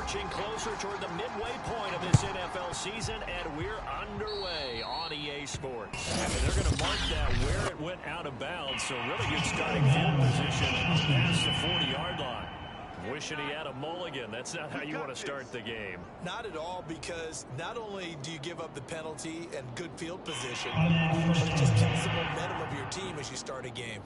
Inching closer toward the midway point of this NFL season, and we're underway on EA Sports. And they're going to mark that where it went out of bounds, so really good starting field position past the 40-yard line. Wishing he had a mulligan. That's not how you want to start the game. Not at all, because not only do you give up the penalty and good field position, but it just kills the momentum of your team as you start a game.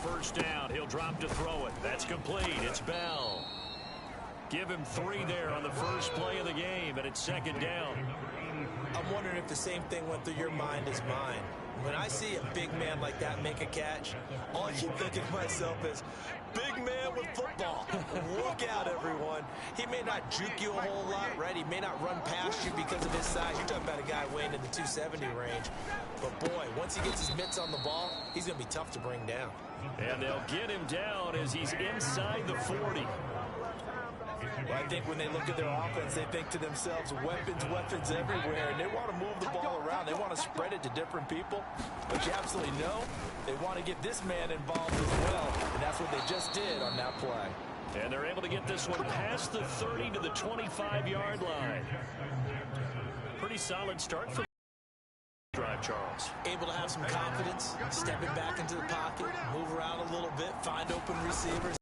First down, he'll drop to throw it. That's complete. It's Bell. Give him 3 there on the first play of the game, and it's second down. I'm wondering if the same thing went through your mind as mine. When I see a big man like that make a catch, all I keep thinking to myself is, big man with football. Look out, everyone. He may not juke you a whole lot, right? He may not run past you because of his size. You're talking about a guy weighing in the 270 range. But, boy, once he gets his mitts on the ball, he's going to be tough to bring down. And they'll get him down as he's inside the 40. Well, I think when they look at their offense, they think to themselves, weapons everywhere, and they want to move the ball around. They want to spread it to different people. But you absolutely know they want to get this man involved as well, and that's what they just did on that play. And they're able to get this one past the 30 to the 25-yard line. Pretty solid start for drive, Charles. Able to have some confidence, stepping back into the pocket, move around a little bit, find open receivers.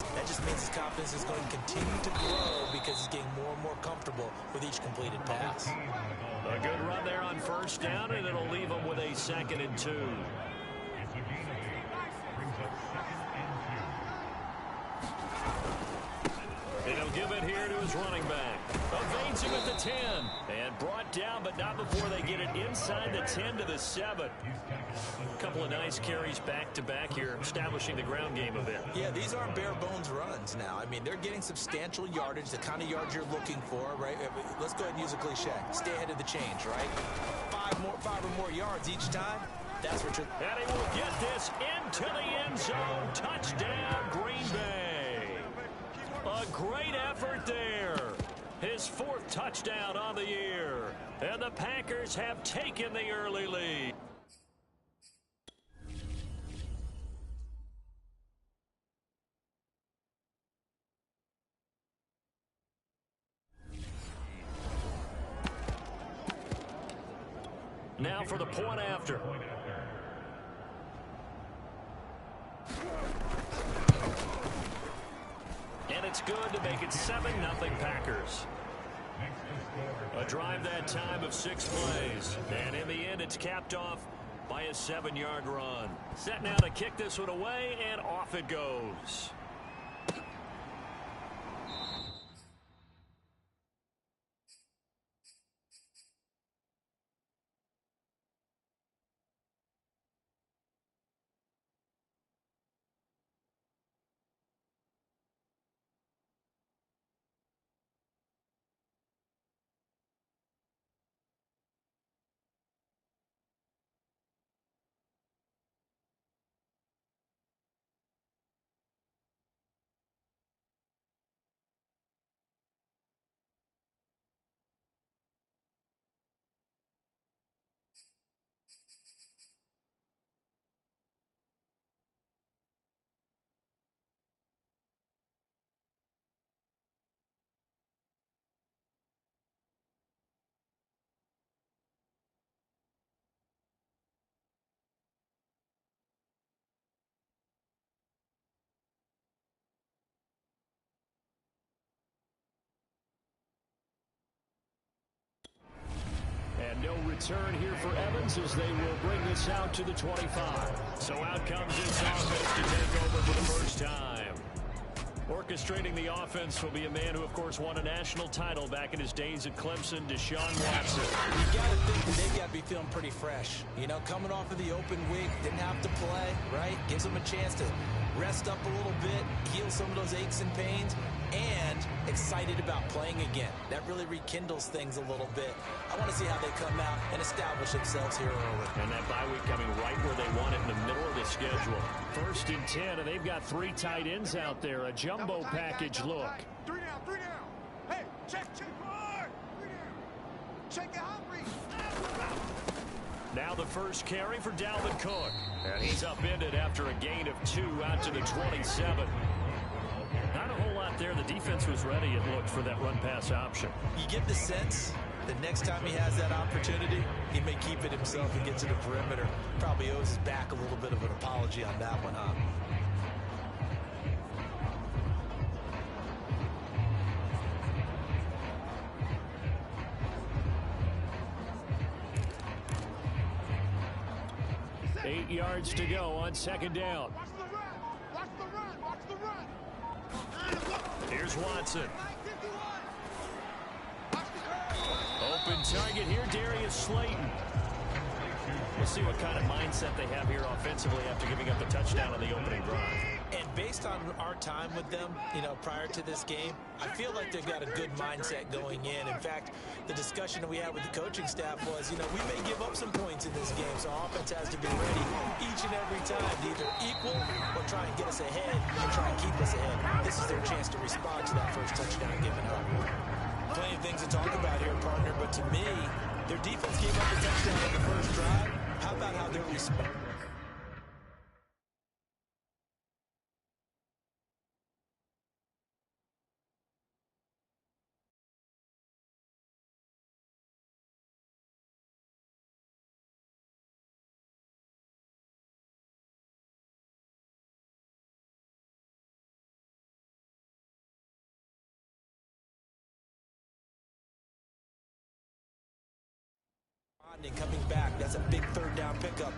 That just means his confidence is going to continue to grow because he's getting more and more comfortable with each completed pass. A good run there on first down, and it'll leave him with a 2nd and 2. And he'll give it here to his running back. Evades him at the 10. And brought down, but not before they get it inside the 10 to the 7. A couple of nice carries back-to-back here, establishing the ground game a bit. Yeah, these aren't bare-bones runs now. I mean, they're getting substantial yardage, the kind of yards you're looking for, right? Let's go ahead and use a cliche. Stay ahead of the change, right? 5 or more yards each time. That's what you're... And he will get this into the end zone. Touchdown, Green Bay. A great effort there. His 4th touchdown on the year. And the Packers have taken the early lead. Now for the point after. And it's good to make it 7-0 Packers. A drive that time of 6 plays. And in the end, it's capped off by a 7-yard run. Set now to kick this one away, and off it goes. And no return here for Evans as they will bring this out to the 25. So out comes this offense to take over for the first time. Orchestrating the offense will be a man who, of course, won a national title back in his days at Clemson, Deshaun Watson. You got to think that they've got to be feeling pretty fresh. You know, coming off of the open week, didn't have to play, right? Gives them a chance to rest up a little bit, heal some of those aches and pains. and excited about playing again. That really rekindles things a little bit. I want to see how they come out and establish themselves here early. And that bye week coming right where they want it, in the middle of the schedule. 1st and 10, and they've got 3 tight ends out there. A jumbo package look. 3 down, 3 down. Hey, check. 3 down. Check it out, Reese. Now the first carry for Dalvin Cook. And he's upended after a gain of 2 out to the 27. Not a whole lot there. The defense was ready, it looked, for that run-pass option. You get the sense that next time he has that opportunity, he may keep it himself and get to the perimeter. Probably owes his back a little bit of an apology on that one, huh? Eight yards to go on 2nd down. Watch the run. Watch the run. Watch the run. Here's Watson. Watch the curve. Open target here, Darius Slayton. We'll see what kind of mindset they have here offensively after giving up a touchdown on the opening drive. And based on our time with them, prior to this game, I feel like they've got a good mindset going in. In fact, the discussion that we had with the coaching staff was, we may give up some points in this game, so our offense has to be ready each and every time to either equal or try and get us ahead and try and keep us ahead. This is their chance to respond to that first touchdown given up. Plenty of things to talk about here, partner, but to me, their defense gave up a touchdown on the first drive. How about how they're responding? Coming back, that's a big 3rd down pickup.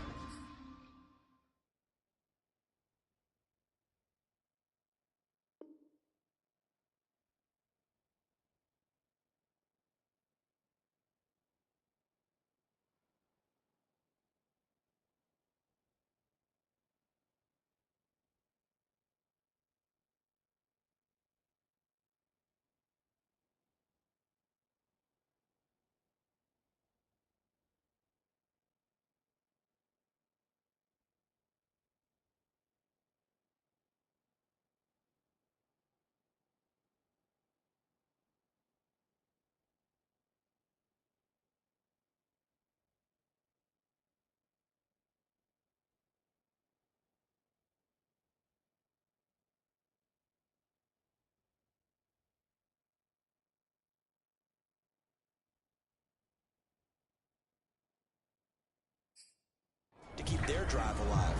To keep their drive alive.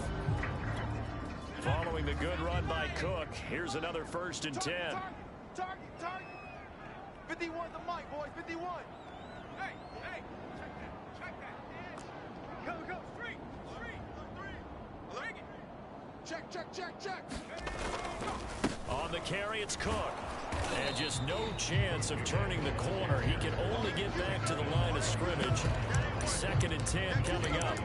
Following the good run by Cook, here's another 1st and 10. Target. 51 the mic, boys. 51. Hey. Check that. Go. Street. Bring it. Check. On the carry, it's Cook. And just no chance of turning the corner. He can only get back to the line of scrimmage. 2nd and 10 coming up.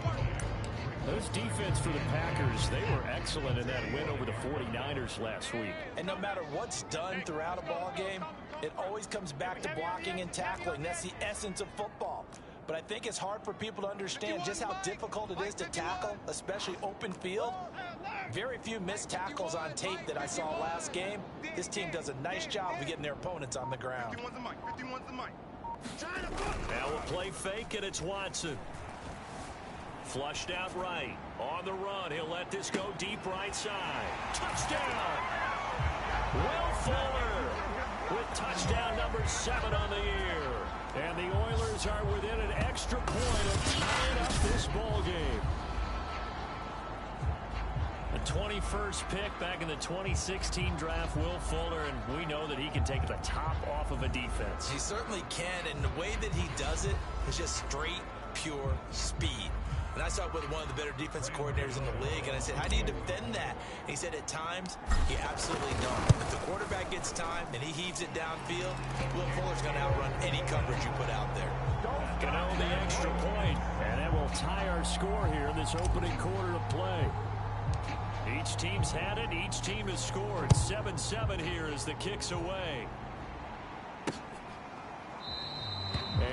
Those defense for the Packers, they were excellent in that win over the 49ers last week. And no matter what's done throughout a ball game, it always comes back to blocking and tackling. That's the essence of football. But I think it's hard for people to understand just how difficult it is to tackle, especially open field. Very few missed tackles on tape that I saw last game. This team does a nice job of getting their opponents on the ground. 51's the mic. Now we'll play fake, and it's Watson. Flushed out right. On the run, he'll let this go deep right side. Touchdown! Will Fuller with touchdown number 7 on the year. And the Oilers are within an extra point of tying up this ball game. The 21st pick back in the 2016 draft, Will Fuller, and we know that he can take the top off of a defense. He certainly can, and the way that he does it is just straight, pure speed. And I saw it with one of the better defense coordinators in the league, and I said, how do you defend that? And he said, at times, you absolutely don't. If the quarterback gets time and he heaves it downfield, Will Fuller's going to outrun any coverage you put out there. Can own the extra point, and that will tie our score here in this opening quarter of play. Each team's had it. Each team has scored. 7-7 here as the kick's away.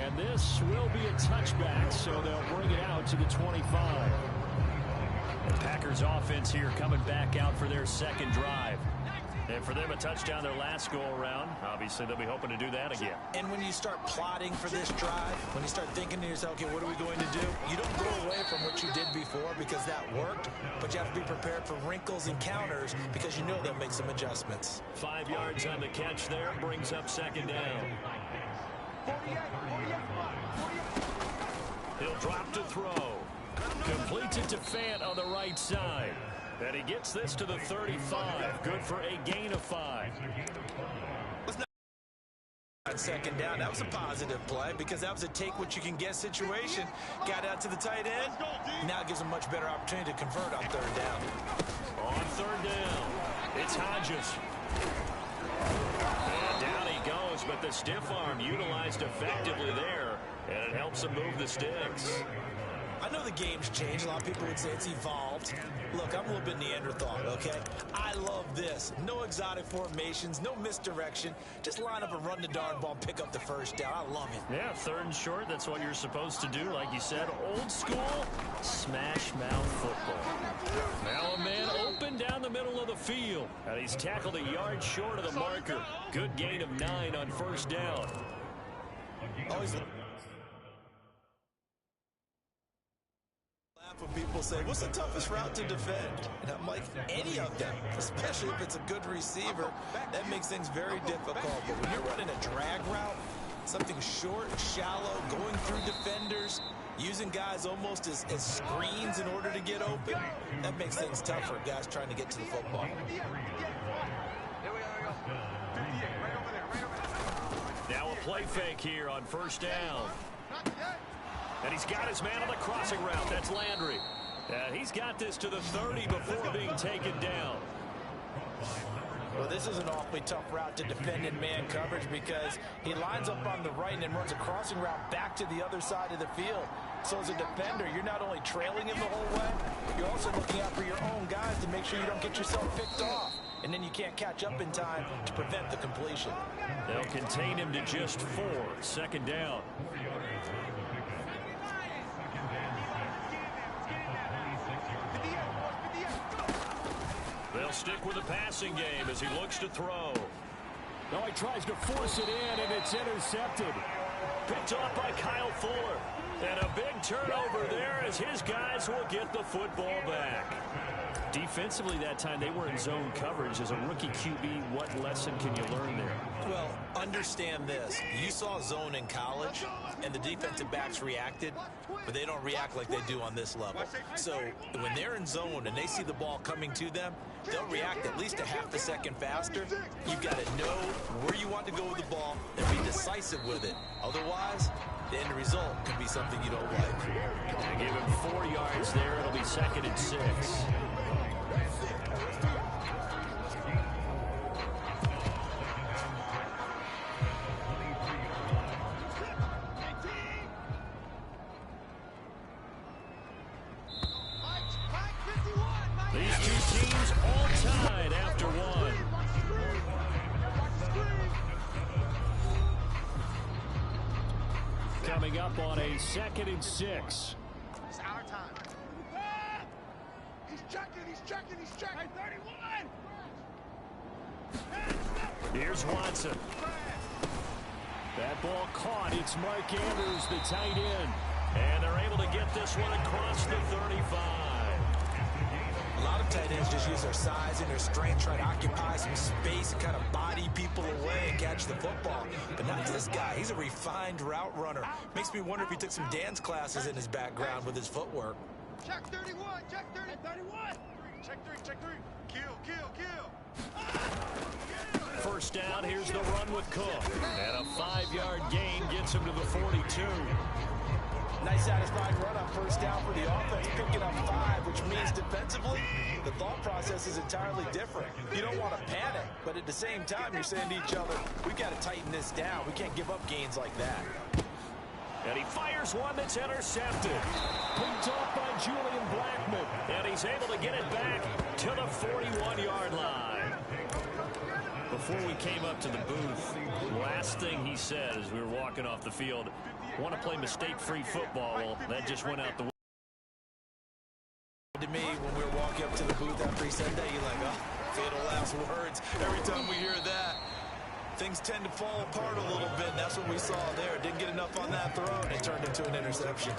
And this will be a touchback, so they'll bring it out to the 25. The Packers offense here coming back out for their second drive. And for them, a touchdown their last go-around. Obviously, they'll be hoping to do that again. And when you start plotting for this drive, when you start thinking to yourself, okay, what are we going to do? You don't go away from what you did before because that worked, but you have to be prepared for wrinkles and counters because you know they'll make some adjustments. 5 yards on the catch there, brings up second down. He'll drop to throw. Completes it to Fant on the right side. And he gets this to the 35. Good for a gain of 5. On second down, that was a positive play because that was a take-what-you-can-get situation. Got out to the tight end. Now it gives him much better opportunity to convert on third down. On third down, it's Hodges. And down he goes, but the stiff arm utilized effectively there, and it helps him move the sticks. I know the game's changed. A lot of people would say it's evolved. Look, I'm a little bit Neanderthal, okay? I love this. No exotic formations, no misdirection. Just line up and run the darn ball and pick up the first down. I love it. Yeah, third and short, that's what you're supposed to do. Like you said, old school, smash mouth football. Now a man open down the middle of the field. And he's tackled a yard short of the marker. Good gain of 9 on first down. Always when people say, what's the toughest route to defend? And I'm like, any of them, especially if it's a good receiver. That makes things very difficult. But when you're running a drag route, something short, shallow, going through defenders, using guys almost as screens in order to get open, that makes things tough for guys trying to get to the football. Now a play fake here on first down. And he's got his man on the crossing route. That's Landry. And he's got this to the 30 before being taken down. Well, this is an awfully tough route to defend in man coverage because he lines up on the right and then runs a crossing route back to the other side of the field. So as a defender, you're not only trailing him the whole way, you're also looking out for your own guys to make sure you don't get yourself picked off. And then you can't catch up in time to prevent the completion. They'll contain him to just 4. Second down. They'll stick with the passing game as he looks to throw. No, he tries to force it in, and it's intercepted. Picked off by Kyle Fuller. And a big turnover there as his guys will get the football back. Defensively that time, they were in zone coverage. As a rookie QB, what lesson can you learn there? Well, understand this. You saw zone in college, and the defensive backs reacted, but they don't react like they do on this level. So when they're in zone and they see the ball coming to them, they'll react at least a half a second faster. You've got to know where you want to go with the ball and be decisive with it. Otherwise, the end result can be something you don't like. They give him 4 yards there. It'll be 2nd and 6. These two teams all tied after 1. Coming up on a 2nd and 6. It's our time. He's checking, he's checking, he's checking. 31! Here's Watson. That ball caught. It's Mark Andrews, the tight end. And they're able to get this one across the 35. A lot of tight ends just use their size and their strength, try to occupy some space and kind of body people away and catch the football. But not this guy. He's a refined route runner. Makes me wonder if he took some dance classes in his background with his footwork. Check 31, check 30, 31. Check 3, check 3. Kill, kill, kill. First down, here's the run with Cook. And a 5-yard gain gets him to the 42. Nice satisfying run on first down for the offense, picking up 5, which means defensively, the thought process is entirely different. You don't want to panic, but at the same time, you're saying to each other, we've got to tighten this down. We can't give up gains like that. And he fires Here's one that's intercepted. Picked off by Julian Blackman. And he's able to get it back to the 41-yard line. Before we came up to the booth, last thing he said as we were walking off the field, want to play mistake-free football. Well, that just went out the window. To me, when we were walking up to the booth after he said that, you're like, oh, fatal last words. Every time we hear that, things tend to fall apart a little bit, and that's what we saw there. Didn't get enough on that throw, and it turned into an interception.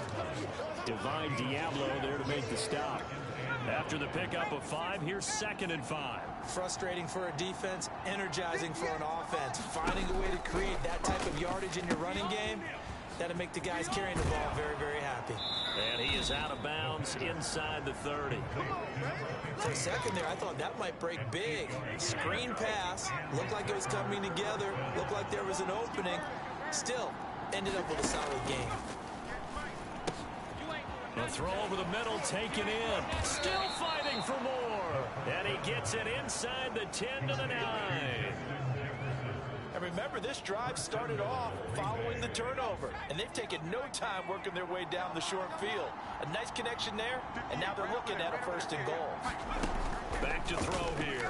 Divine Diablo there to make the stop. After the pickup of 5, here's 2nd and 5. Frustrating for a defense, energizing for an offense. Finding a way to create that type of yardage in your running game, that'll make the guys carrying the ball very, very happy. And he is out of bounds inside the 30. For a second there, I thought that might break big. Screen pass, looked like it was coming together, looked like there was an opening. Still, ended up with a solid game. The throw over the middle, taken in. Still fighting for more. And he gets it inside the 10 to the 9. And remember, this drive started off following the turnover, and they've taken no time working their way down the short field. A nice connection there, and now they're looking at a 1st and goal. Back to throw here.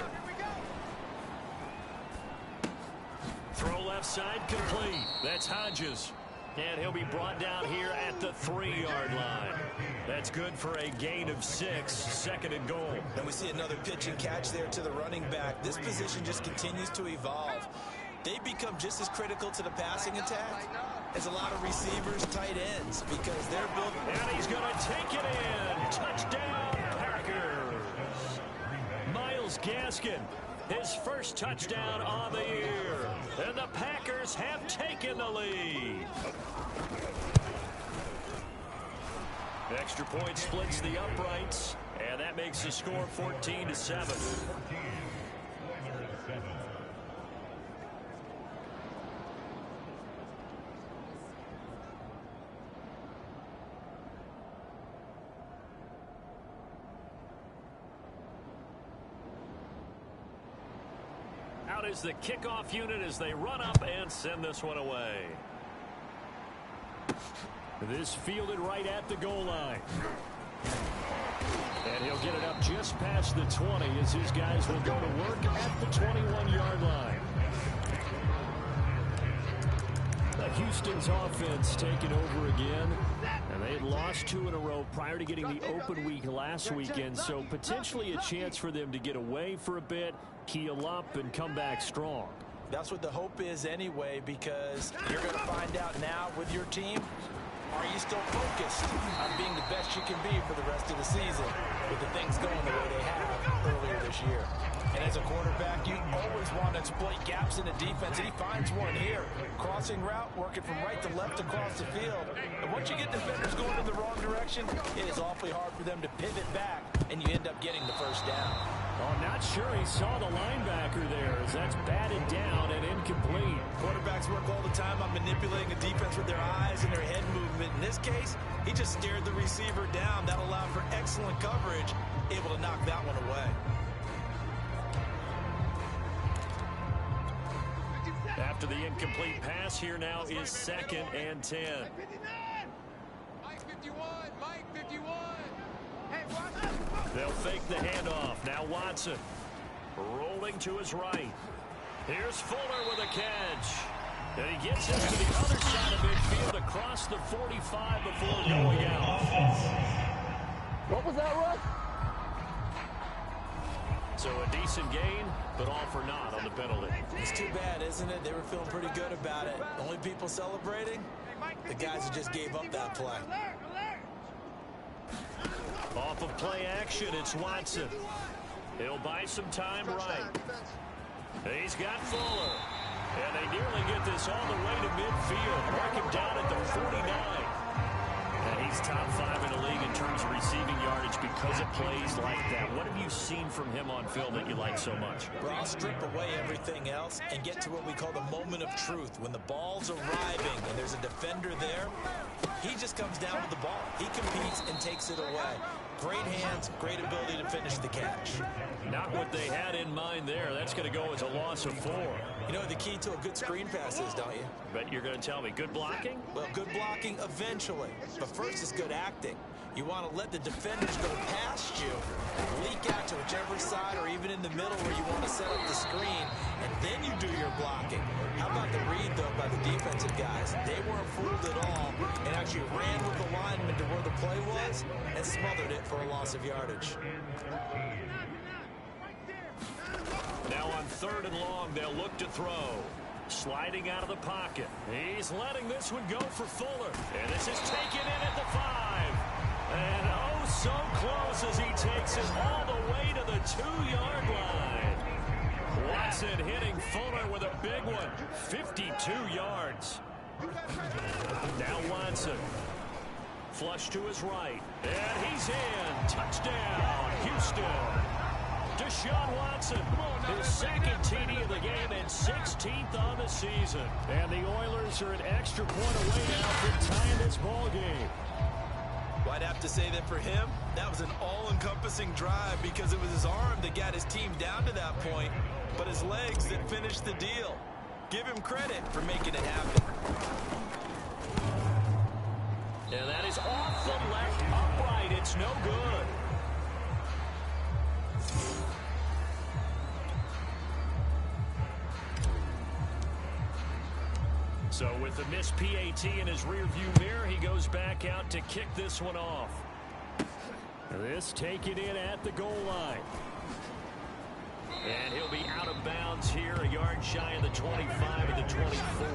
Throw left side complete. That's Hodges. And he'll be brought down here at the 3-yard line. That's good for a gain of 6, 2nd and goal. And we see another pitch and catch there to the running back. This position just continues to evolve. They become just as critical to the passing attack as a lot of receivers, tight ends, because they're built. And he's going to take it in. Touchdown, Packers. Myles Gaskin, his first touchdown on the year. And the Packers have taken the lead. Extra point splits the uprights, and that makes the score 14-7. Out is the kickoff unit as they run up and send this one away. This fielded right at the goal line. And he'll get it up just past the 20 as his guys will go to work at the 21-yard line. Houston's offense taking over again. And they had lost 2 in a row prior to getting the open week last weekend, so potentially a chance for them to get away for a bit, keel up, and come back strong. That's what the hope is anyway, because you're going to find out now with your team, are you still focused on being the best you can be for the rest of the season with the things going the way they have earlier this year? And as a quarterback, you always want to exploit gaps in the defense. He finds one here. Crossing route, working from right to left across the field. And once you get defenders going in the wrong direction, it is awfully hard for them to pivot back, and you end up getting the 1st down. Oh, I'm not sure he saw the linebacker there as that's batted down and incomplete. Quarterbacks work all the time on manipulating a defense with their eyes and their head movement. In this case, he just stared the receiver down. That allowed for excellent coverage, able to knock that one away. After the incomplete pass, here now is 2nd and 10. Mike 51, Mike 51. Hey, They'll fake the handoff. Now Watson rolling to his right. Here's Fuller with a catch. And he gets it to the other side of midfield across the 45 before going out. What was that, Russ? So a decent gain, but all for naught on the penalty. It's too bad, isn't it? They were feeling pretty good about it. The only people celebrating, the guys who just gave up that play. Off of play action, it's Watson. He'll buy some time right. He's got Fuller. And they nearly get this all the way to midfield. Mark him down at the 49. And he's top 5 in the league in terms of receiving yardage because it plays like that. What have you seen from him on film that you like so much? Well, I'll strip away everything else and get to what we call the moment of truth. When the ball's arriving and there's a defender there, he just comes down with the ball. He competes and takes it away. Great hands, great ability to finish the catch. Not what they had in mind there. That's going to go as a loss of 4. You know what the key to a good screen pass is, don't you? Bet you're going to tell me. Good blocking? Well, good blocking eventually. But first is good acting. You want to let the defenders go past you, leak out to whichever side or even in the middle where you want to set up the screen, and then you do your blocking. How about the read, though, by the defensive guys? They weren't fooled at all and actually ran with the lineman to where the play was and smothered it for a loss of yardage. Now on 3rd and long, they'll look to throw. Sliding out of the pocket. He's letting this one go for Fuller. And this is taken in at the 5. And oh, so close as he takes it all the way to the 2-yard line. Watson hitting Fuller with a big one. 52 yards. Now Watson. Flush to his right. And he's in. Touchdown, Houston. Deshaun Watson, his 2nd TD of the game and 16th on the season. And the Oilers are an extra point away now from tying this ball game. Well, I'd have to say that for him, that was an all-encompassing drive because it was his arm that got his team down to that point, but his legs that finished the deal. Give him credit for making it happen. And that is off the left upright. It's no good. So with the missed PAT in his rearview mirror, he goes back out to kick this one off. This taken in at the goal line. And he'll be out of bounds here, a yard shy of the 25 of the 24.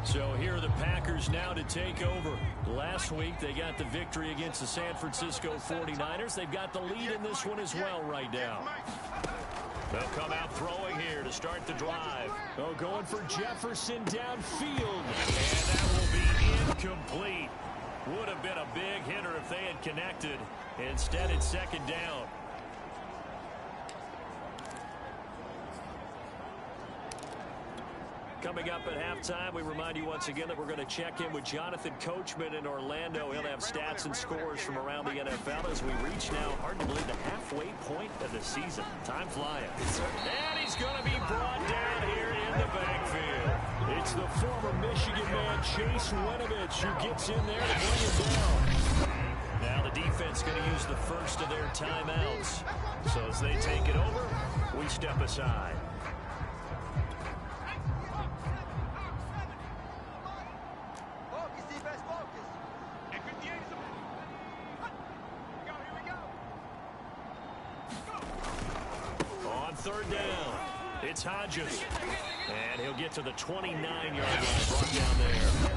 So here are the Packers now to take over. Last week they got the victory against the San Francisco 49ers. They've got the lead in this one as well right now. They'll come out throwing here to start the drive. Oh, going for Jefferson downfield. And that will be incomplete. Would have been a big hitter if they had connected. Instead, it's 2nd down. Coming up at halftime, we remind you once again that we're going to check in with Jonathan Coachman in Orlando. He'll have stats and scores from around the NFL as we reach now, hard to believe, the halfway point of the season. Time flying. And he's going to be brought down here in the backfield. It's the former Michigan man, Chase Winovich, who gets in there to bring him down. Now the defense going to use the first of their timeouts. So as they take it over, we step aside. On 3rd down, it's Hodges. And he'll get to the 29-yard line, brought down there.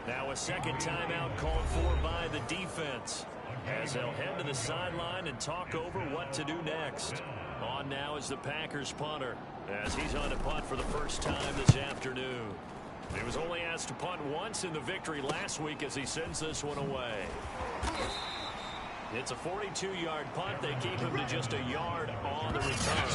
Now a 2nd timeout called for by the defense, as they'll head to the sideline and talk over what to do next. On now is the Packers punter, as he's on to punt for the first time this afternoon. He was only asked to punt once in the victory last week as he sends this one away. It's a 42-yard punt. They keep him to just a yard on the return.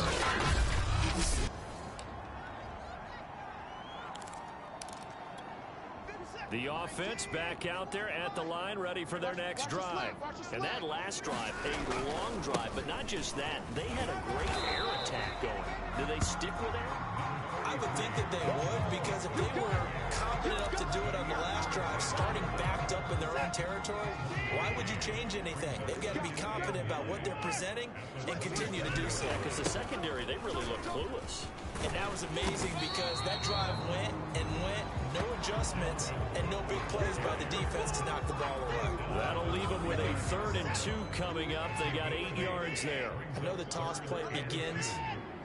The offense back out there at the line, ready for their next drive. And that last drive, a long drive, but not just that. They had a great air attack going. Do they stick with that? I would think that they would, because if they were confident enough to do it on the last drive, starting backed up in their own territory, why would you change anything? They've got to be confident about what they're presenting and continue to do so. Because the secondary, they really look clueless. And that was amazing because that drive went and went, no adjustments, and no big plays by the defense to knock the ball away. That'll leave them with a 3rd and 2 coming up. They got 8 yards there. I know the toss play begins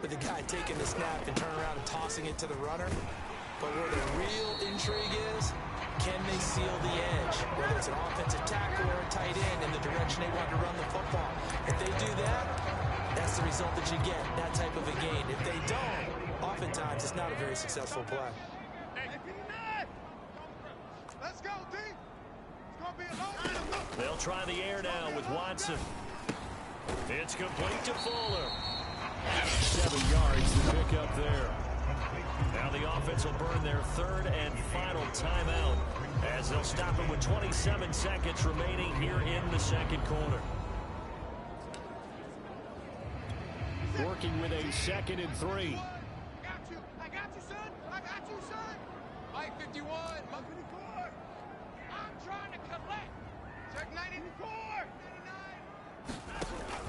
with the guy taking the snap and turning around and tossing it to the runner. But where the real intrigue is, can they seal the edge? Whether it's an offensive tackle or a tight end in the direction they want to run the football. If they do that, that's the result that you get, that type of a gain. If they don't, oftentimes it's not a very successful play. Let's go, D. It's going to be a long. They'll try the air now with Watson. It's complete to Fuller. 7 yards to pick up there. Now the offense will burn their 3rd and final timeout. As they'll stop it with 27 seconds remaining here in the second quarter. Working with a 2nd and 3. I got you, son. I got you, son. Mike 51, Mike 54. I'm trying to collect. Check 94.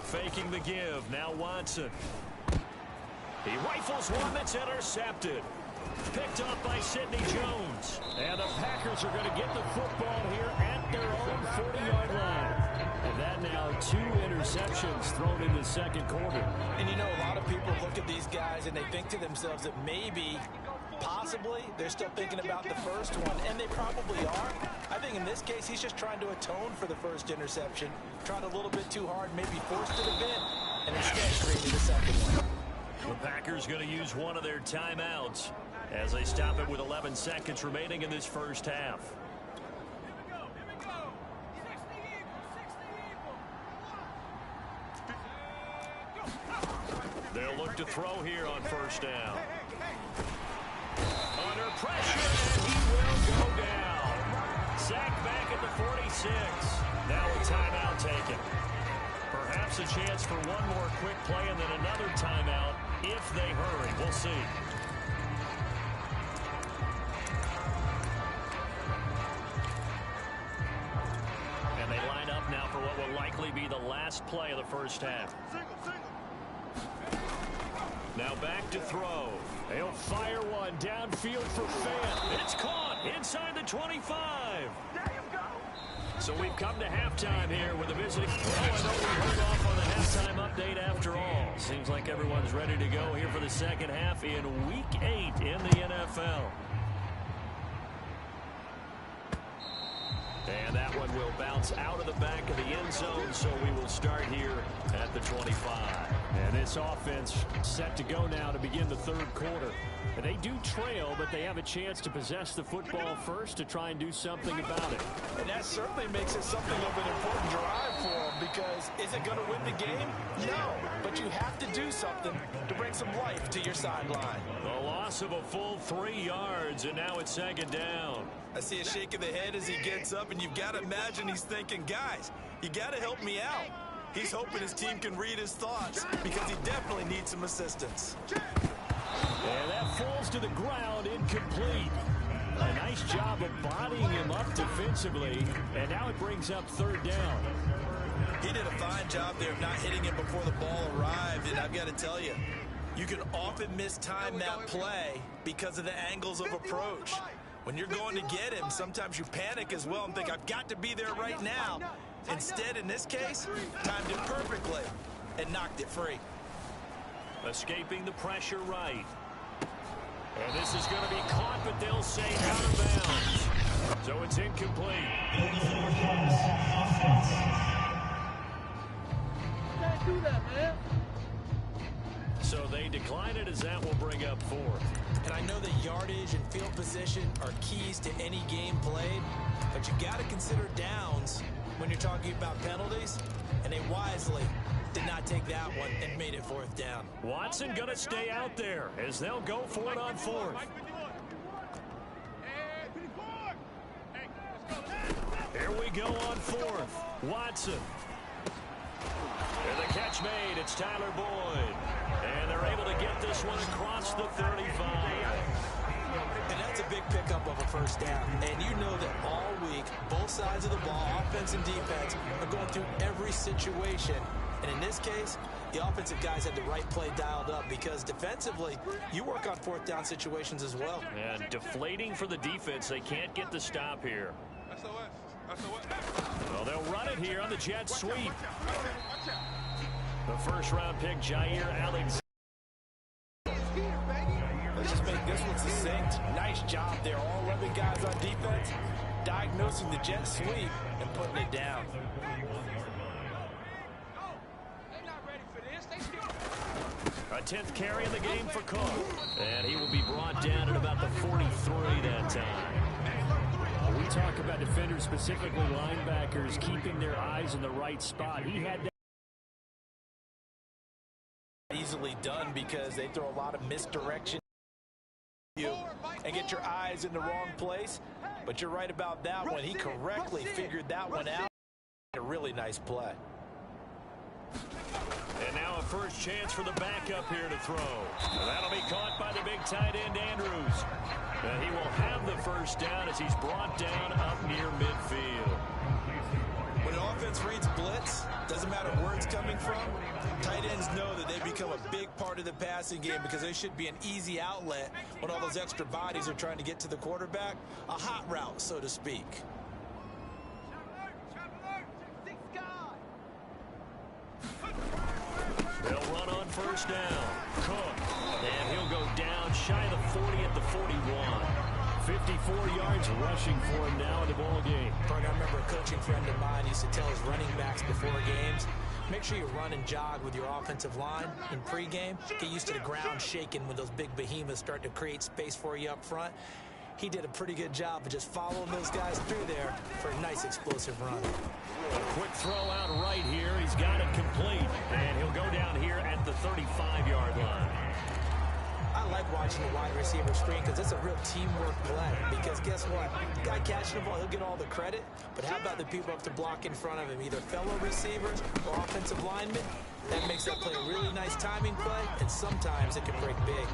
99. Faking the give. Now Watson. He rifles one that's intercepted. Picked up by Sidney Jones. And the Packers are going to get the football here at their own 40-yard line. And that now 2 interceptions thrown in the second quarter. And you know, a lot of people look at these guys and they think to themselves that maybe, possibly, they're still thinking about the first one. And they probably are. I think in this case, he's just trying to atone for the first interception. Tried a little bit too hard, maybe forced it a bit, and instead created the second one. The Packers going to use one of their timeouts as they stop it with 11 seconds remaining in this first half. They'll look to throw here on first down. Under pressure, and he will go down. Sacked back at the 46. Now a timeout taken. Perhaps a chance for one more quick play and then another timeout if they hurry. We'll see. And they line up now for what will likely be the last play of the first half. Now back to throw. They'll fire one downfield for Fant. It's caught inside the 25. So we've come to halftime here with the visiting. Well, I know we hold off on the halftime update after all. Seems like everyone's ready to go here for the second half in Week 8 in the NFL. And that one will bounce out of the back of the end zone, so we will start here at the 25. And this offense set to go now to begin the third quarter. And they do trail, but they have a chance to possess the football first to try and do something about it. And that certainly makes it something of an important drive for them, because is it going to win the game? No, but you have to do something to bring some life to your sideline. The loss of a full 3 yards, and now it's second down. I see a shake of the head as he gets up, and you've got to imagine he's thinking, guys, you got to help me out. He's hoping his team can read his thoughts because he definitely needs some assistance. And that falls to the ground, incomplete. A nice job of bodying him up defensively, and now it brings up third down. He did a fine job there of not hitting him before the ball arrived, and I've got to tell you, you can often mistime that play because of the angles of approach. When you're going to get him, sometimes you panic as well and think, I've got to be there right now. Instead, in this case, timed it perfectly and knocked it free. Escaping the pressure right. And this is going to be caught, but they'll say out of bounds. So it's incomplete. Can't do that, man. So they decline it as that will bring up fourth. And I know that yardage and field position are keys to any game played, but you got to consider downs when you're talking about penalties, and they wisely did not take that one and made it fourth down. Watson going to stay out there as they'll go for it on fourth. Here we go on fourth. Watson. And the catch made. It's Tyler Boyd. And they're able to get this one across the 35. And that's a big pickup of a first down. And you know that all week, both sides of the ball, offense and defense, are going through every situation. And in this case, the offensive guys had the right play dialed up, because defensively, you work on fourth down situations as well. And deflating for the defense. They can't get the stop here. Well, they'll run it here on the jet sweep. The first-round pick, Jair Alexander. Let's just make this one succinct. Nice job there. All 11 guys on defense diagnosing the jet sweep and putting it down. A 10th carry in the game for Cook. And he will be brought down at about the 43 that time. We talk about defenders, specifically linebackers, keeping their eyes in the right spot. He had that Easily done because they throw a lot of misdirection. you and get your eyes in the wrong place. But you're right about that one. He correctly figured that one out. A really nice play. And now a first chance for the backup here to throw. And that'll be caught by the big tight end, Andrews. And he will have the first down as he's brought down up near midfield. When an offense reads blitz, doesn't matter where it's coming from, tight ends know that they become a big part of the passing game because they should be an easy outlet when all those extra bodies are trying to get to the quarterback. A hot route, so to speak. They'll run on first down. Cook. And he'll go down shy of the 40 at the 41. 54 yards rushing for him now in the ball game. I remember a coaching friend of mine used to tell his running backs before games, make sure you run and jog with your offensive line in pregame. Get used to the ground shaking when those big behemoths start to create space for you up front. He did a pretty good job of just following those guys through there for a nice explosive run. A quick throw out right here. He's got it complete. And he'll go down here at the 35-yard line. I like watching the wide receiver screen because it's a real teamwork play. Because guess what? The guy catching the ball, he'll get all the credit. But how about the people up to block in front of him? Either fellow receivers or offensive linemen. That makes that play a really nice timing play. And sometimes it can break big.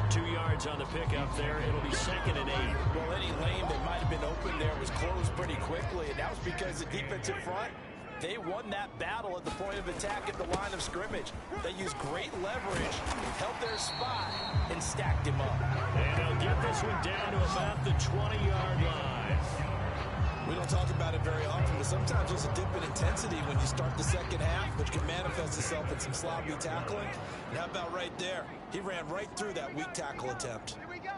2 yards on the pickup there. It'll be 2nd and 8. Well, any lane that might have been open there was closed pretty quickly. And that was because the defensive front, they won that battle at the point of attack at the line of scrimmage. They used great leverage, held their spot, and stacked him up. And they'll get this one down to about the 20-yard line. We don't talk about it very often, but sometimes there's a dip in intensity when you start the second half, which can manifest itself in some sloppy tackling. And how about right there? He ran right through that weak tackle attempt. Here we go.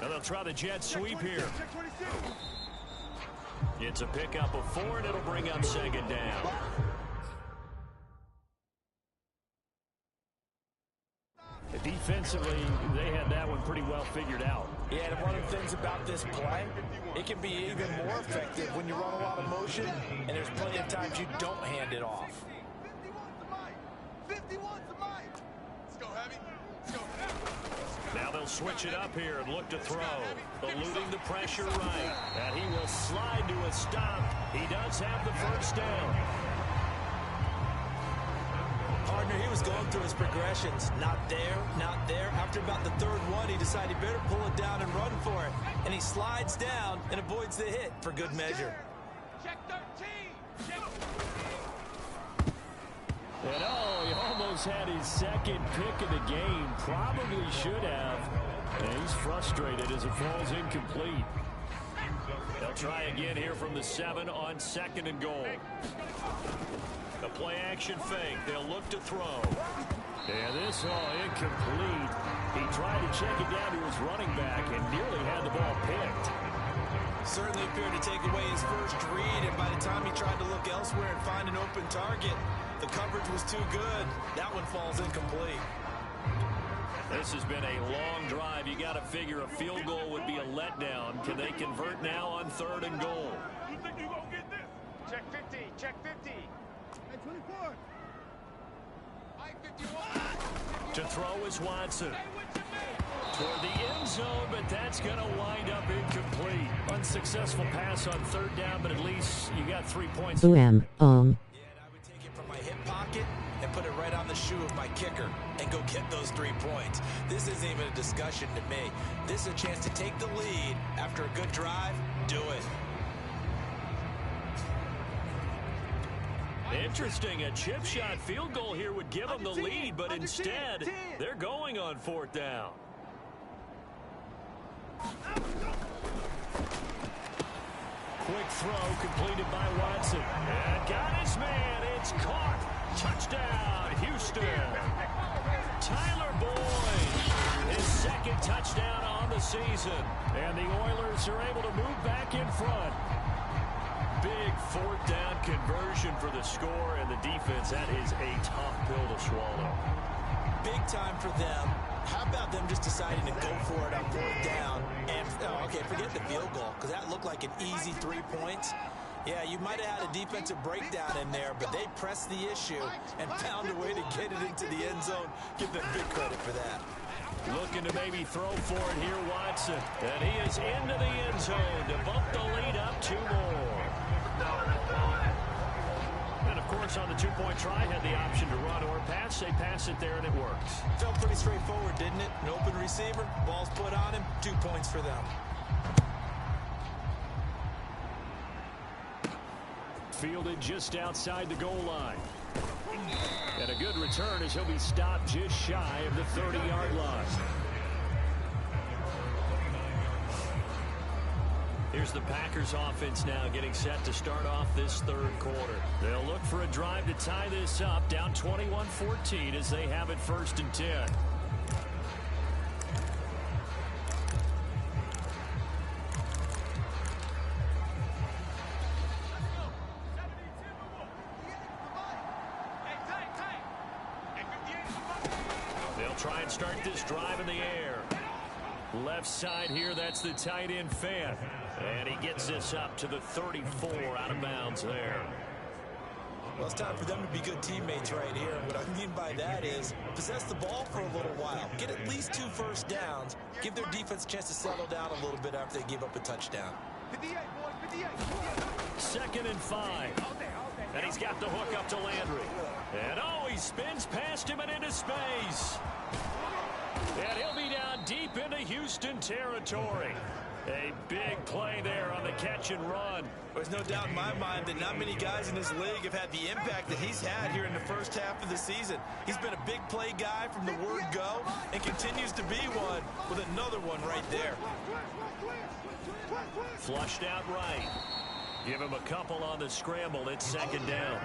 And they'll try the jet sweep here. It's a pickup of 4, and it'll bring up 2nd down. Defensively, they had that one pretty well figured out. Yeah, and one of the things about this play, it can be even more effective when you run a lot of motion, and there's plenty of times you don't hand it off. 51's the mic. Let's go heavy. Let's go heavy. Now they'll switch it up here and look to throw. Eluding the pressure right. And he will slide to a stop. He does have the first down. Partner, he was going through his progressions. Not there, not there. After about the third one, he decided he better pull it down and run for it. And he slides down and avoids the hit for good measure. Check 13. Check. And oh, he almost had his second pick of the game. Probably should have. And he's frustrated as it falls incomplete. They'll try again here from the 7 on 2nd and goal. The play action fake. They'll look to throw. And this all incomplete. He tried to check it down to his running back and nearly had the ball picked. Certainly appeared to take away his first read, and by the time he tried to look elsewhere and find an open target, the coverage was too good. That one falls incomplete. This has been a long drive. You got to figure a field goal would be a letdown. Can they convert now on 3rd and goal? You think you're going to get this? Check 50. Check 50. Hey, 24. Mike 51. To throw is Watson. Toward the end zone, but that's going to wind up incomplete. Unsuccessful pass on 3rd down, but at least you got 3 points. Yeah, and I would take it from my hip pocket and put it right on the shoe of my kicker and go get those 3 points. This isn't even a discussion to me. This is a chance to take the lead after a good drive. Do it. Interesting. A chip shot field goal here would give them the lead, but instead, they're going on 4th down. Quick throw completed by Watson. And got his man. It's caught. Touchdown, Houston. Tyler Boyd, his 2nd touchdown on the season. And the Oilers are able to move back in front. Big 4th down conversion for the score, and the defense, that is a tough pill to swallow. Big time for them. How about them just deciding to go for it on 4th down? And, okay, forget the field goal, because that looked like an easy 3 points. Yeah, you might have had a defensive breakdown in there, but they pressed the issue and found a way to get it into the end zone. Give them big credit for that. Looking to maybe throw for it here, Watson. And he is into the end zone to bump the lead up 2 more. And, of course, on the two-point try, had the option to run or pass. They pass it there, and it works. Felt pretty straightforward, didn't it? An open receiver, ball's put on him, 2 points for them. Fielded just outside the goal line. And a good return as he'll be stopped just shy of the 30-yard line. Here's the Packers offense now getting set to start off this third quarter. They'll look for a drive to tie this up, down 21-14 as they have it 1st and 10. They'll try and start this drive in the air. Left side here, that's the tight end Fan. And he gets this up to the 34 out of bounds there. Well, it's time for them to be good teammates right here. And what I mean by that is possess the ball for a little while. Get at least 2 first downs. Give their defense a chance to settle down a little bit after they give up a touchdown. 58, boys, 58. 2nd and 5. And he's got the hook up to Landry. And oh, he spins past him and into space. And he'll be down deep into Houston territory. A big play there on the catch and run. There's no doubt in my mind that not many guys in this league have had the impact that he's had here in the first half of the season. He's been a big play guy from the word go and continues to be one with another one right there. Flushed out right. Give him a couple on the scramble. It's 2nd down.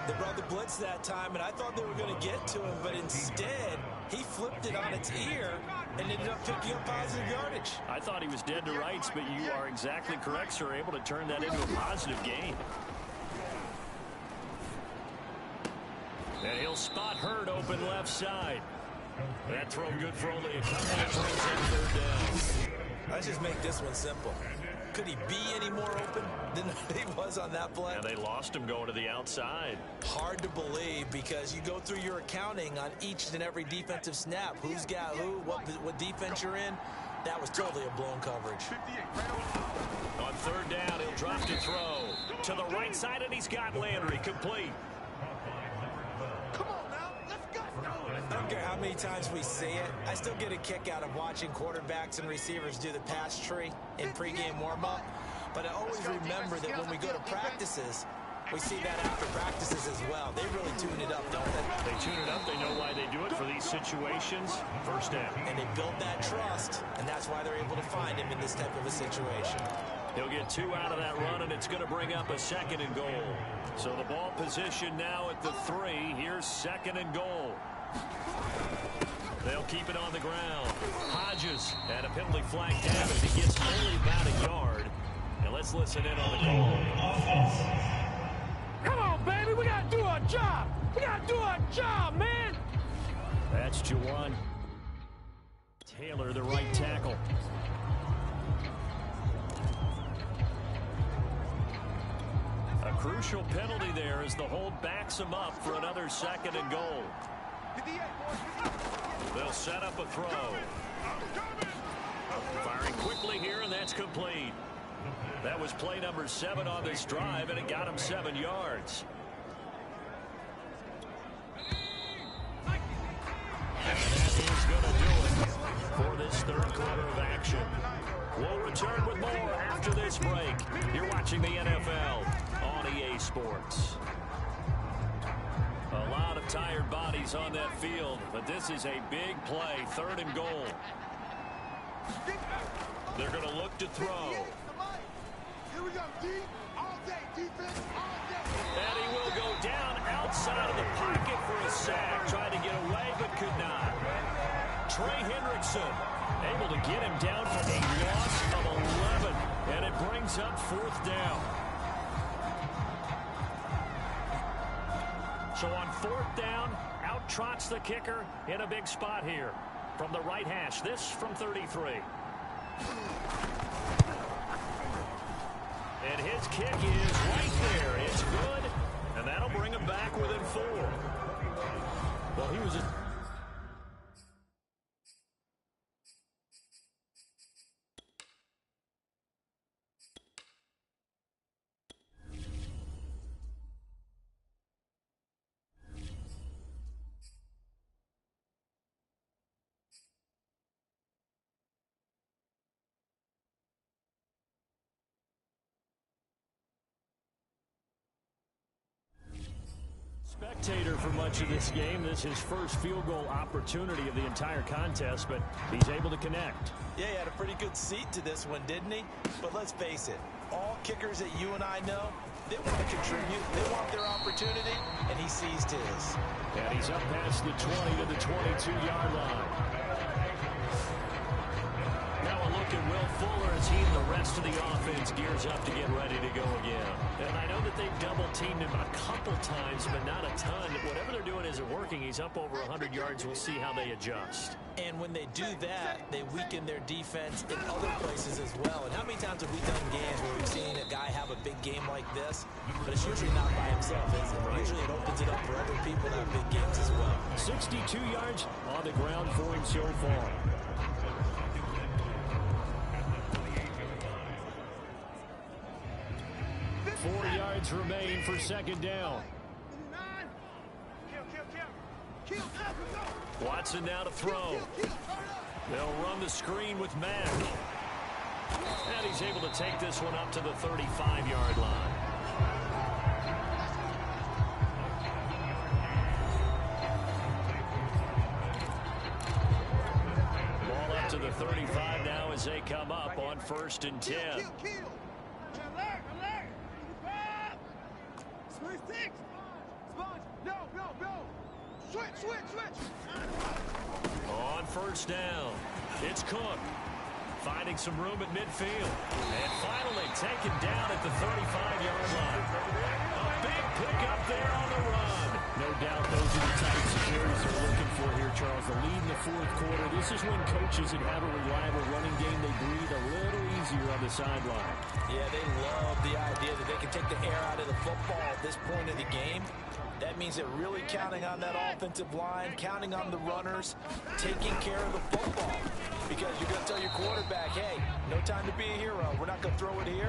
They brought the blitz that time, and I thought they were going to get to him, but instead he flipped it on its ear and ended up picking up positive yardage. I thought he was dead to rights, but you are exactly correct, sir. Able to turn that into a positive gain. And he'll spot Hurd open left side. That throw good for only a couple of brings up 3rd down. Let's just make this one simple. Could he be any more open than he was on that play? And they lost him going to the outside. Hard to believe because you go through your accounting on each and every defensive snap. Who's got who, what defense you're in. That was totally a blown coverage. On 3rd down, he'll drop to throw. To the right side, and he's got Landry complete. Come on now, let's go. I don't care how many times we see it. I still get a kick out of watching quarterbacks and receivers do the pass tree in pregame warm-up. But I always remember that when we go to practices, we see that after practices as well. They really tune it up, don't they? They tune it up. They know why they do it for these situations. 1st down. And they build that trust, and that's why they're able to find him in this type of a situation. He'll get 2 out of that run, and it's going to bring up a 2nd and goal. So the ball position now at the 3. Here's 2nd and goal. They'll keep it on the ground. Hodges and a penalty flag down as he gets only about a yard. And let's listen in on the call. Come on, baby. We got to do our job. We got to do our job, man. That's Juwan Taylor, the right tackle. A crucial penalty there as the hold backs him up for another 2nd and goal. They'll set up a throw. Firing quickly here, and that's complete. That was play number 7 on this drive, and it got him 7 yards. And that is going to do it for this third quarter of action. We'll return with more after this break. You're watching the NFL on EA Sports. A lot of tired bodies on that field, but this is a big play, 3rd and goal. They're going to look to throw. Here we go, D. All day, defense, all day. And he will go down outside of the pocket for a sack. Tried to get away, but could not. Trey Hendrickson able to get him down for a loss of 11. And it brings up 4th down. So on 4th down, out trots the kicker in a big spot here from the right hash. This from 33. And his kick is right there. It's good, and that'll bring him back within 4. Well, he was just spectator for much of this game. This is his first field goal opportunity of the entire contest, but he's able to connect. Yeah, he had a pretty good seat to this one, didn't he? But let's face it, all kickers that you and I know, they want to contribute. They want their opportunity, and he seized his. And he's up past the 20 to the 22-yard line. Now a look at Will Fuller as he and the rest of the offense gears up to get ready to go again. And I know that they've double-teamed him a couple times, but not a ton. Whatever they're doing isn't working. He's up over 100 yards. We'll see how they adjust. And when they do that, they weaken their defense in other places as well. And how many times have we done games where we've seen a guy have a big game like this, but it's usually not by himself, is it? Usually it opens it up for other people to have big games as well. 62 yards on the ground for him so far. 40 yards remain for second down. Watson now to throw. They'll run the screen with Mack. And he's able to take this one up to the 35-yard line. Ball up to the 35 now as they come up on 1st and 10. Switch. On 1st down, it's Cook. Finding some room at midfield. And finally taken down at the 35-yard line. A big pickup there on the run. No doubt those are the types of carries they're looking for here, Charles. The lead in the 4th quarter. This is when coaches that have a reliable running game, they breathe a little easier on the sideline. Yeah, they love the idea that they can take the air out of the football at this point of the game. That means they're really counting on that offensive line, counting on the runners, taking care of the football. Because you're going to tell your quarterback, hey, no time to be a hero. We're not going to throw it here.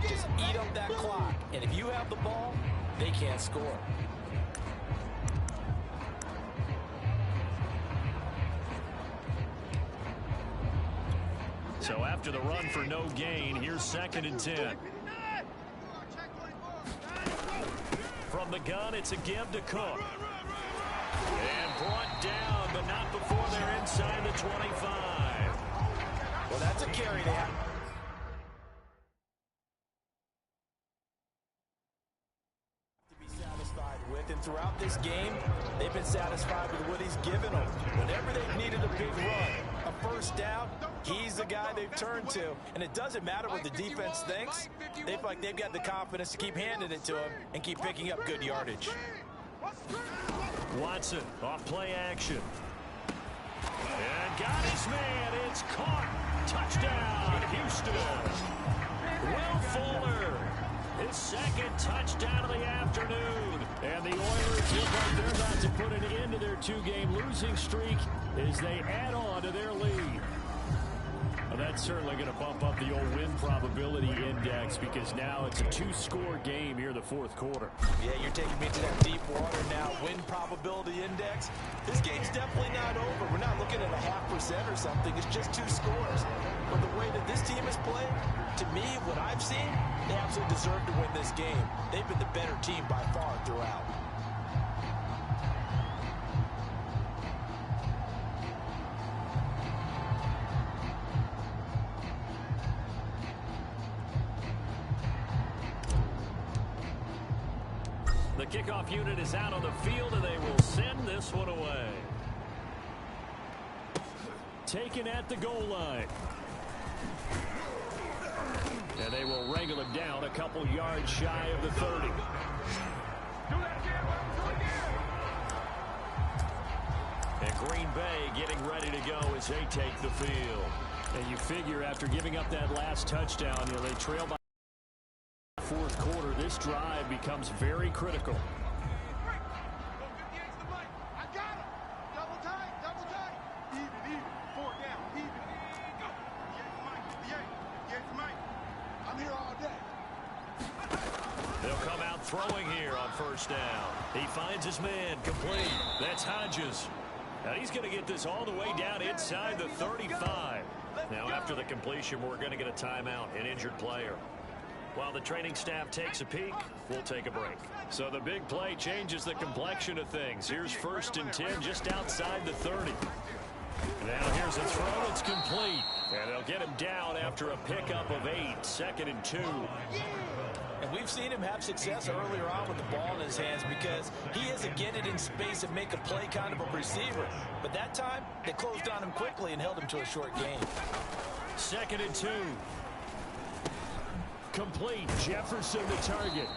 Just eat up that clock. And if you have the ball, they can't score. So after the run for no gain, here's 2nd and 10. From the gun, it's a give to Cook. And brought down, but not before they're inside the 25. Well, that's a carry down. To be satisfied with, and throughout this game, they've been satisfied with what he's given them. Whenever they've needed a big run, a 1st down, he's the guy they've turned to. And it doesn't matter what the defense thinks. They feel like they've got the confidence to keep handing it to him and keep picking up good yardage. Watson off play action. And got his man. It's caught. Touchdown, Houston. Will Fuller, his 2nd touchdown of the afternoon. And the Oilers look like they're about to put an end to their 2-game losing streak as they add on to their lead. Well, that's certainly going to bump up the old win probability index because now it's a 2-score game here in the 4th quarter. Yeah, you're taking me to that deep water now. Win probability index. This game's definitely not over. We're not looking at a 0.5% or something. It's just 2 scores. But the way that this team has played, to me, what I've seen, they absolutely deserve to win this game. They've been the better team by far throughout. The kickoff unit is out on the field, and they will send this one away. Taken at the goal line. And they will wrangle him down a couple yards shy of the 30. And Green Bay getting ready to go as they take the field. And you figure after giving up that last touchdown, they trail by 4th quarter. This drive becomes very critical. They'll come out throwing here on 1st down. He finds his man complete. That's Hodges. Now he's going to get this all the way down inside the 35. Now after the completion, we're going to get a timeout, an injured player. While the training staff takes a peek, we'll take a break. So the big play changes the complexion of things. Here's 1st and 10 just outside the 30. Now here's a throw. It's complete. And they'll get him down after a pickup of 8. 2nd and 2. And we've seen him have success earlier on with the ball in his hands because he is a get it in space and make a play kind of a receiver. But that time, they closed on him quickly and held him to a short gain. 2nd and 2. Complete. Jefferson the target.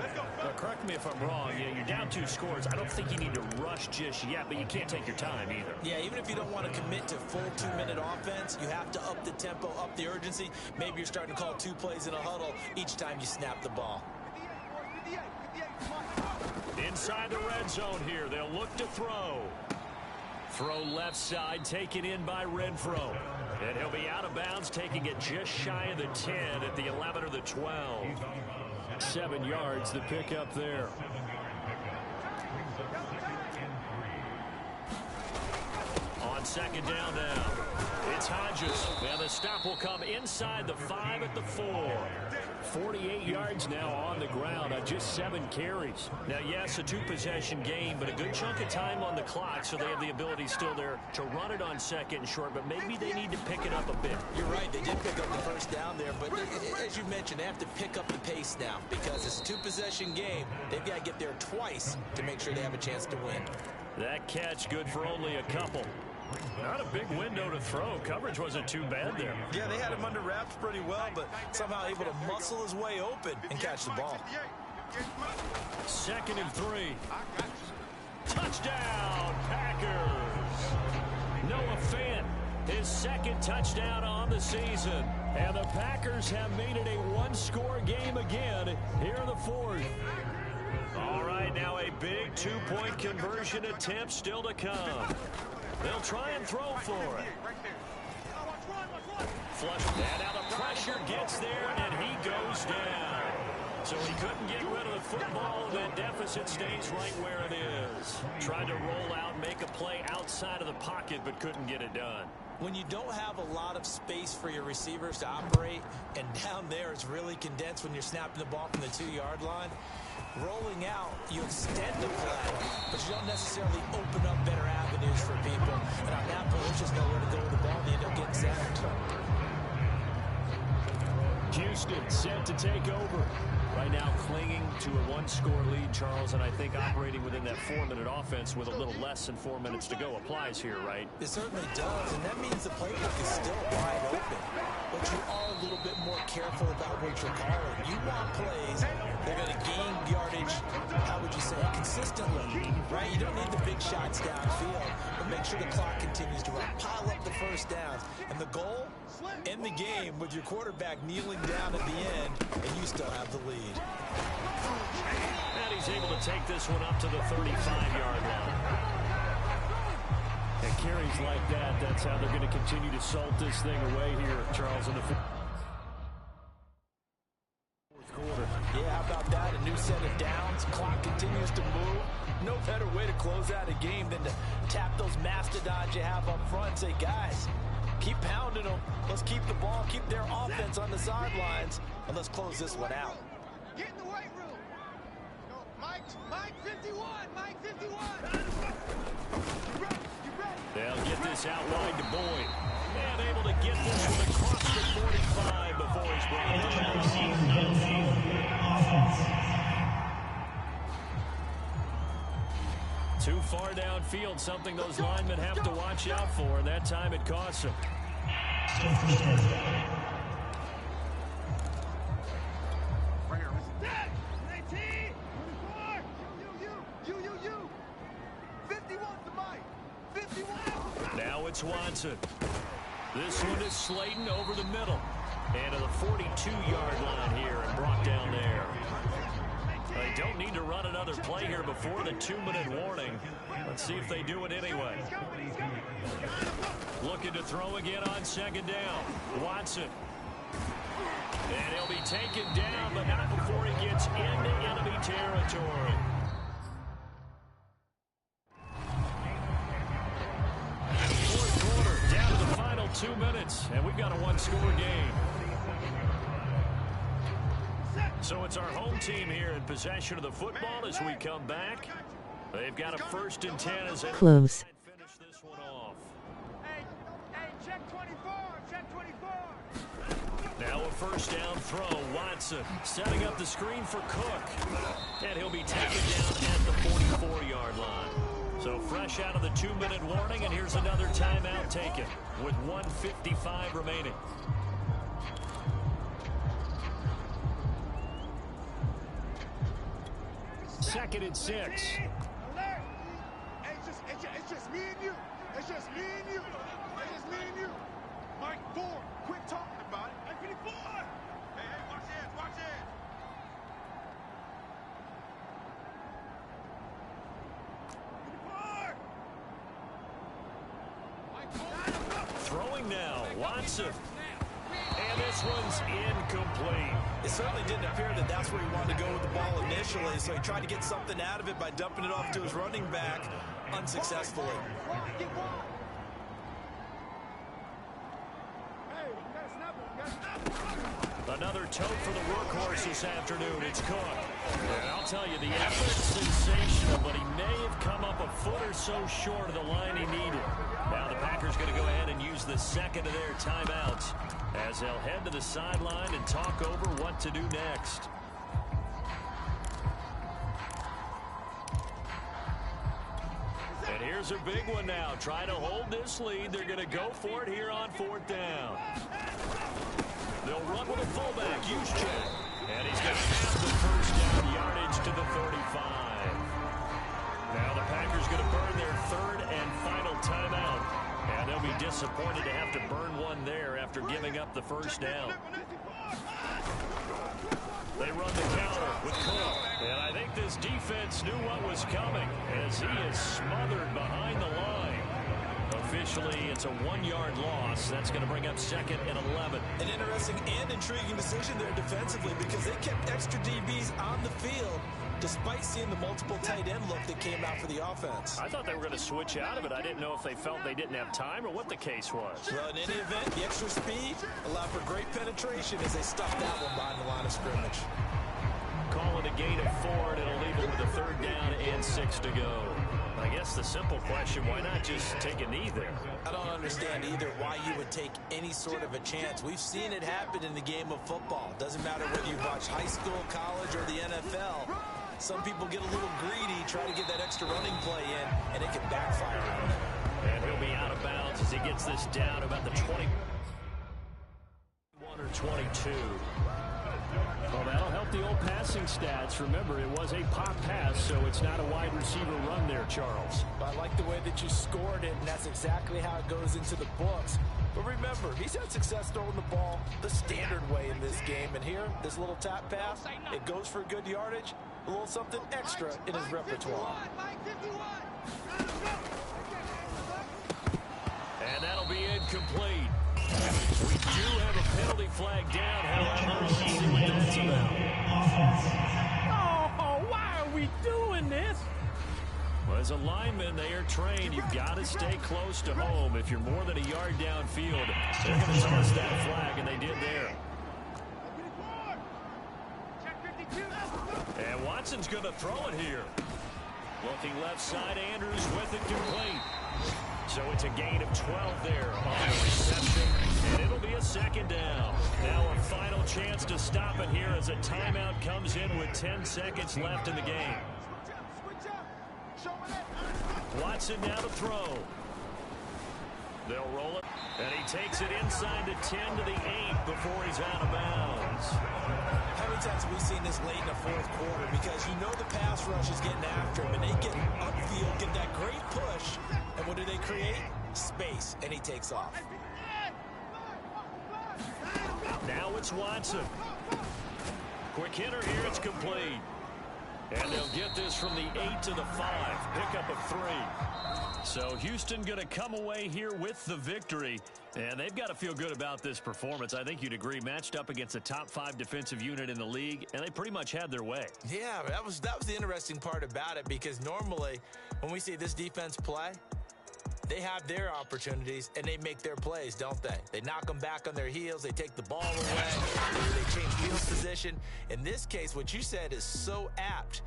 Now, correct me if I'm wrong. You're down 2 scores. I don't think you need to rush just yet, but you can't take your time either. Yeah, even if you don't want to commit to full 2-minute offense, you have to up the tempo, up the urgency. Maybe you're starting to call 2 plays in a huddle each time you snap the ball. Inside the red zone here. They'll look to throw. Throw left side, taken in by Renfro. And he'll be out of bounds, taking it just shy of the 10 at the 11 or the 12. 7 yards, the pickup there. On 2nd down now, it's Hodges. And the stop will come inside the 5 at the 4. 48 yards now on the ground on just 7 carries. Now, yes, a 2-possession game, but a good chunk of time on the clock, so they have the ability still there to run it on 2nd and short, but maybe they need to pick it up a bit. You're right, they did pick up the 1st down there, but as you mentioned, they have to pick up the pace now because it's a 2-possession game. They've got to get there twice to make sure they have a chance to win. That catch good for only a couple. Not a big window to throw. Coverage wasn't too bad there. Yeah, they had him under wraps pretty well, but somehow able to muscle his way open and catch the ball. 2nd and 3. Touchdown, Packers. Noah Fant, his 2nd touchdown on the season. And the Packers have made it a 1-score game again here in the 4th. All right, now a big 2-point conversion attempt still to come. They'll try and throw for it. Flush. And now the pressure gets there, and he goes down. So he couldn't get rid of the football. The deficit stays right where it is. Tried to roll out, make a play outside of the pocket, but couldn't get it done. When you don't have a lot of space for your receivers to operate, and down there it's really condensed when you're snapping the ball from the 2-yard line, rolling out, you extend the play, but you don't necessarily open up better avenues for people. And on that point, there's just nowhere to go with the ball, and they end up getting sacked. Houston set to take over. Right now clinging to a 1-score lead, Charles, and I think operating within that 4-minute offense with a little less than 4 minutes to go applies here, right? It certainly does, and that means the playbook is still wide open. But you are a little bit more careful about what you're calling. You want plays that are going to gain yardage, how would you say, consistently, right? You don't need the big shots downfield, but make sure the clock continues to run. Pile up the 1st downs. And the goal? End the game with your quarterback kneeling down at the end, and you still have the lead. And he's able to take this one up to the 35-yard line. And carries like that, that's how they're going to continue to salt this thing away here, Charles, in the 4th quarter. Yeah, how about that? A new set of downs. Clock continues to move. No better way to close out a game than to tap those mastodons you have up front and say, guys, keep pounding them. Let's keep the ball, keep their offense on the sidelines, and let's close this one out. Get in the weight room. Go, Mike 51, Mike 51. You ready? They'll get this out wide to Boyd. And able to get this one across the 45 before he's brought down. Too far downfield, something those linemen have to watch out for, and that time it costs them. Right here, listen. 19, 24, you. 51 to Mike. 51. Now it's Watson. This one is Slayton over the middle. And to the 42-yard line here and brought down there. They don't need to run another play here before the 2-minute warning. Let's see if they do it anyway. Looking to throw again on 2nd down. Watson. And he'll be taken down, but not before he gets into enemy territory. Fourth quarter, down to the final 2 minutes, and we've got a 1-score game. So it's our home team here in possession of the football as we come back. They've got a 1st and 10 as they Close. finish this one off. Hey, check 24, check 24. Now a 1st down throw. Watson setting up the screen for Cook. And he'll be taken down at the 44-yard line. So fresh out of the 2-minute warning, and here's another timeout taken with 1:55 remaining. Second and 6. Alert! Hey, it's just me and you. It's just me and you. It's just me and you. Mike Ford, quit talking about it. Hey, 54! Hey, watch it, watch it. Throwing now, Watson. And this one's incomplete. It certainly didn't appear that that's where he wanted to go with the ball initially, so he tried to get something out of it by dumping it off to his running back unsuccessfully. Another tote for the workhorse this afternoon. It's Cook. And I'll tell you, the effort's sensational, but he may have come up a foot or so short of the line he needed. Now the Packers going to go ahead and use the second of their timeouts as they'll head to the sideline and talk over what to do next. And here's a big one now. Trying to hold this lead. They're going to go for it here on 4th down. They'll run with a fullback, Juszczyk. And he's going to have the 1st down yardage to the 35. Now the Packers going to burn their 3rd and final timeout. And they'll be disappointed to have to burn one there after giving up the 1st down. They run the counter with Cook. And I think this defense knew what was coming as he is smothered behind the line. Officially, it's a 1-yard loss. That's going to bring up 2nd and 11. An interesting and intriguing decision there defensively because they kept extra DBs on the field despite seeing the multiple tight end look that came out for the offense. I thought they were going to switch out of it. I didn't know if they felt they didn't have time or what the case was. Well, in any event, the extra speed allowed for great penetration as they stuffed that one behind the line of scrimmage. Call it a gain of 4, and it'll leave it with a 3rd down and 6 to go. I guess the simple question, why not just take a knee there? I don't understand either why you would take any sort of a chance. We've seen it happen in the game of football. Doesn't matter whether you watch high school, college, or the NFL. Some people get a little greedy, try to get that extra running play in, and it can backfire on them. And he'll be out of bounds as he gets this down about the 21 or 22. Well, that'll help the old passing stats. Remember, it was a pop pass, so it's not a wide receiver run there, Charles. I like the way that you scored it, and that's exactly how it goes into the books. But remember, he's had success throwing the ball the standard way in this game. And here, this little tap pass, it goes for good yardage, a little something extra in his repertoire. And that'll be incomplete. We do have a penalty flag down, however. Let's see what that's about. Oh, why are we doing this? Well, as a lineman, they are trained. You've got to stay close to home. If you're more than a yard downfield, they're going to toss that flag, and they did there. And Watson's going to throw it here. Looking left side, Andrews with it complete. So it's a gain of 12 there on the reception, and it'll be a 2nd down. Now a final chance to stop it here as a timeout comes in with 10 seconds left in the game. Watson now to throw. They'll roll it, and he takes it inside the 10 to the 8 before he's out of bounds. How many times have we seen this late in the 4th quarter? Because you know the pass rush is getting after him, and they get upfield, get that great push, and what do they create? Space, and he takes off. Now it's Watson. Quick hitter here, it's complete. And they'll get this from the 8 to the 5. Pickup of 3. So Houston going to come away here with the victory. And they've got to feel good about this performance. I think you'd agree. Matched up against a top 5 defensive unit in the league. And they pretty much had their way. Yeah, that was the interesting part about it. Because normally when we see this defense play, They have their opportunities, and they make their plays, don't they? They knock them back on their heels. They take the ball away. They change field position. In this case, what you said is so apt.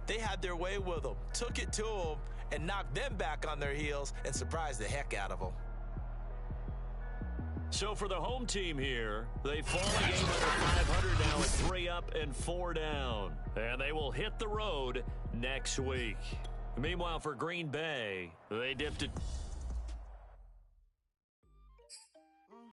They had their way with them, took it to them, and knocked them back on their heels and surprised the heck out of them. So for the home team here, they fall a game under 500 now at 3 up and 4 down. And they will hit the road next week. Meanwhile, for Green Bay, they dipped it.